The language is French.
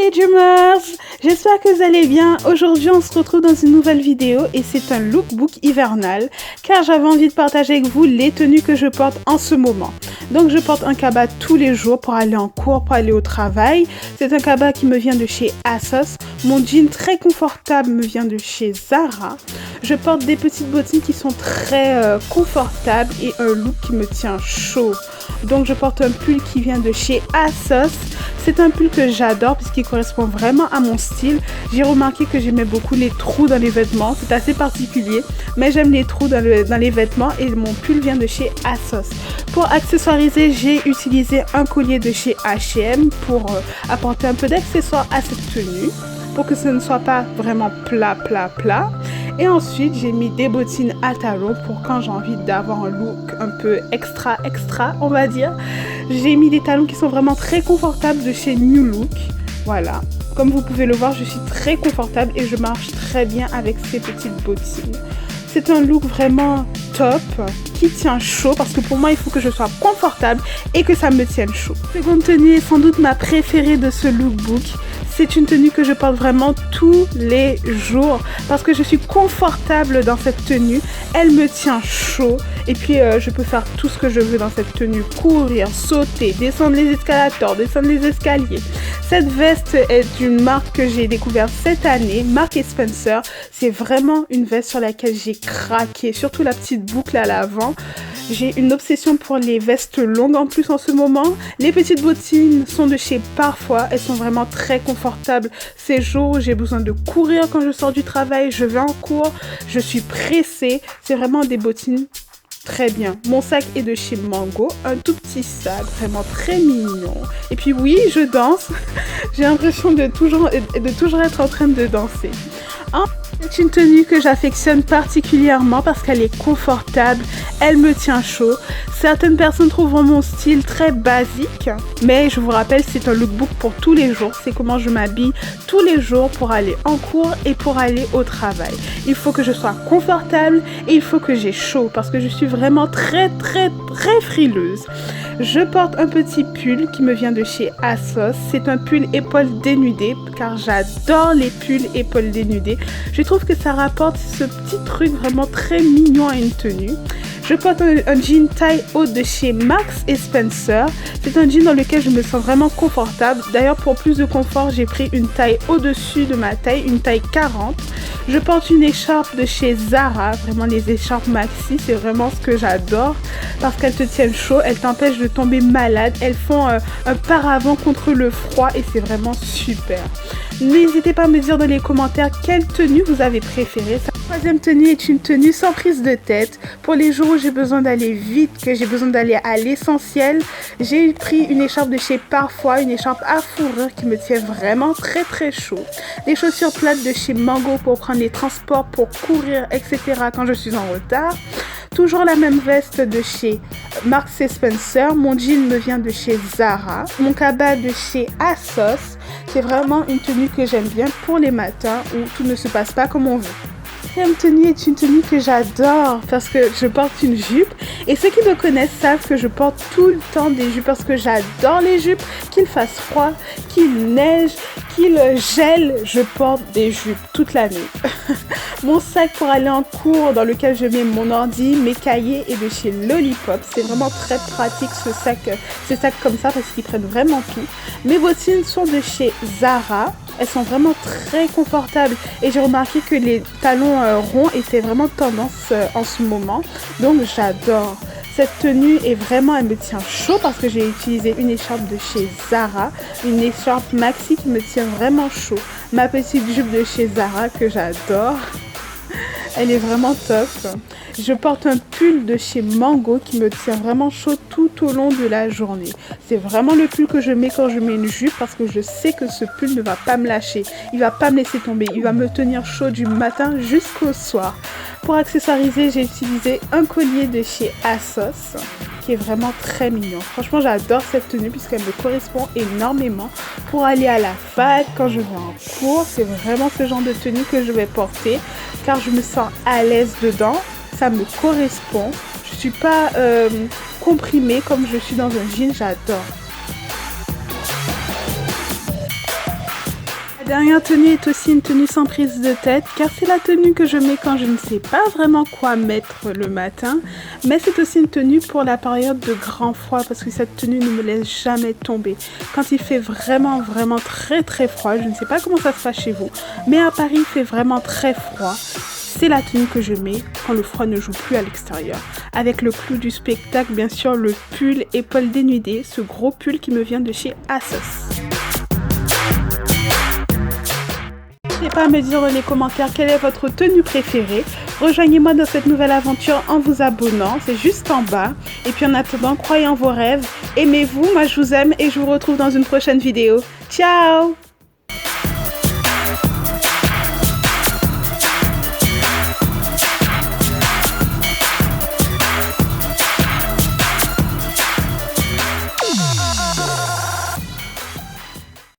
Hey Dreamers! J'espère que vous allez bien. Aujourd'hui on se retrouve dans une nouvelle vidéo et c'est un lookbook hivernal car j'avais envie de partager avec vous les tenues que je porte en ce moment. Donc je porte un cabas tous les jours pour aller en cours, pour aller au travail. C'est un cabas qui me vient de chez ASOS. Mon jean très confortable me vient de chez Zara. Je porte des petites bottines qui sont très confortables et un look qui me tient chaud. Donc je porte un pull qui vient de chez ASOS. C'est un pull que j'adore puisqu'il correspond vraiment à mon style. J'ai remarqué que j'aimais beaucoup les trous dans les vêtements. C'est assez particulier, mais j'aime les trous dans les vêtements et mon pull vient de chez ASOS. Pour accessoiriser, j'ai utilisé un collier de chez H&M pour apporter un peu d'accessoires à cette tenue, pour que ce ne soit pas vraiment plat. Et ensuite, j'ai mis des bottines à talons pour quand j'ai envie d'avoir un look un peu extra, on va dire. J'ai mis des talons qui sont vraiment très confortables de chez New Look. Voilà. Comme vous pouvez le voir, je suis très confortable et je marche très bien avec ces petites bottines. C'est un look vraiment top qui tient chaud parce que pour moi, il faut que je sois confortable et que ça me tienne chaud. Seconde tenue est sans doute ma préférée de ce lookbook. C'est une tenue que je porte vraiment tous les jours parce que je suis confortable dans cette tenue. Elle me tient chaud et puis je peux faire tout ce que je veux dans cette tenue. Courir, sauter, descendre les escalators, descendre les escaliers. Cette veste est une marque que j'ai découverte cette année, Marks & Spencer. C'est vraiment une veste sur laquelle j'ai craqué, surtout la petite boucle à l'avant. J'ai une obsession pour les vestes longues en plus en ce moment. Les petites bottines sont de chez Parfois. Elles sont vraiment très confortables. Ces jours où j'ai besoin de courir quand je sors du travail, je vais en cours, je suis pressée. C'est vraiment des bottines très bien. Mon sac est de chez Mango. Un tout petit sac, vraiment très mignon. Et puis oui, je danse. J'ai l'impression de toujours être en train de danser. C'est une tenue que j'affectionne particulièrement parce qu'elle est confortable, elle me tient chaud. Certaines personnes trouveront mon style très basique, mais je vous rappelle, c'est un lookbook pour tous les jours. C'est comment je m'habille tous les jours pour aller en cours et pour aller au travail. Il faut que je sois confortable et il faut que j'ai chaud parce que je suis vraiment très frileuse. Je porte un petit pull qui me vient de chez ASOS. C'est un pull épaules dénudées car j'adore les pulls épaules dénudées. Je trouve que ça rapporte ce petit truc vraiment très mignon à une tenue. Je porte un jean taille haute de chez Marks & Spencer. C'est un jean dans lequel je me sens vraiment confortable. D'ailleurs, pour plus de confort, j'ai pris une taille au-dessus de ma taille, une taille 40. Je porte une écharpe de chez Zara. Vraiment, les écharpes maxi, c'est vraiment ce que j'adore parce qu'elles te tiennent chaud, elles t'empêchent de tomber malade. Elles font un paravent contre le froid et c'est vraiment super. N'hésitez pas à me dire dans les commentaires quelle tenue vous avez préférée. Sa troisième tenue est une tenue sans prise de tête. Pour les jours où j'ai besoin d'aller vite, que j'ai besoin d'aller à l'essentiel, j'ai pris une écharpe de chez Parfois, une écharpe à fourrure qui me tient vraiment très chaud. Des chaussures plates de chez Mango pour prendre les transports, pour courir, etc. quand je suis en retard. Toujours la même veste de chez Marks & Spencer. Mon jean me vient de chez Zara. Mon cabas de chez ASOS. C'est vraiment une tenue que j'aime bien pour les matins où tout ne se passe pas comme on veut. Cette tenue est une tenue que j'adore parce que je porte une jupe et ceux qui me connaissent savent que je porte tout le temps des jupes parce que j'adore les jupes, qu'il fasse froid, qu'il neige, qu'il gèle, je porte des jupes toute l'année. Mon sac pour aller en cours dans lequel je mets mon ordi, mes cahiers est de chez Lollipop. C'est vraiment très pratique ces sacs comme ça parce qu'ils prennent vraiment tout. Mes bottines sont de chez Zara. Elles sont vraiment très confortables et j'ai remarqué que les talons ronds étaient vraiment tendance en ce moment. Donc j'adore. Cette tenue est vraiment, elle me tient chaud parce que j'ai utilisé une écharpe de chez Zara, une écharpe maxi qui me tient vraiment chaud. Ma petite jupe de chez Zara que j'adore. Elle est vraiment top. Je porte un pull de chez Mango qui me tient vraiment chaud tout au long de la journée. C'est vraiment le pull que je mets quand je mets une jupe parce que je sais que ce pull ne va pas me lâcher. Il va pas me laisser tomber. Il va me tenir chaud du matin jusqu'au soir. Pour accessoiriser, j'ai utilisé un collier de chez ASOS qui est vraiment très mignon. Franchement, j'adore cette tenue puisqu'elle me correspond énormément pour aller à la fac, quand je vais en cours. C'est vraiment ce genre de tenue que je vais porter car je me sens à l'aise dedans. Ça me correspond. Je suis pas comprimée comme je suis dans un jean. J'adore. La dernière tenue est aussi une tenue sans prise de tête car c'est la tenue que je mets quand je ne sais pas vraiment quoi mettre le matin, mais c'est aussi une tenue pour la période de grand froid parce que cette tenue ne me laisse jamais tomber. Quand il fait vraiment très froid, je ne sais pas comment ça se passe chez vous, mais à Paris il fait vraiment très froid. C'est la tenue que je mets quand le froid ne joue plus à l'extérieur. Avec le clou du spectacle, bien sûr, le pull épaule dénudée, ce gros pull qui me vient de chez ASOS. N'hésitez pas à me dire dans les commentaires quelle est votre tenue préférée. Rejoignez-moi dans cette nouvelle aventure en vous abonnant, c'est juste en bas. Et puis en attendant, croyez en vos rêves, aimez-vous, moi je vous aime et je vous retrouve dans une prochaine vidéo. Ciao!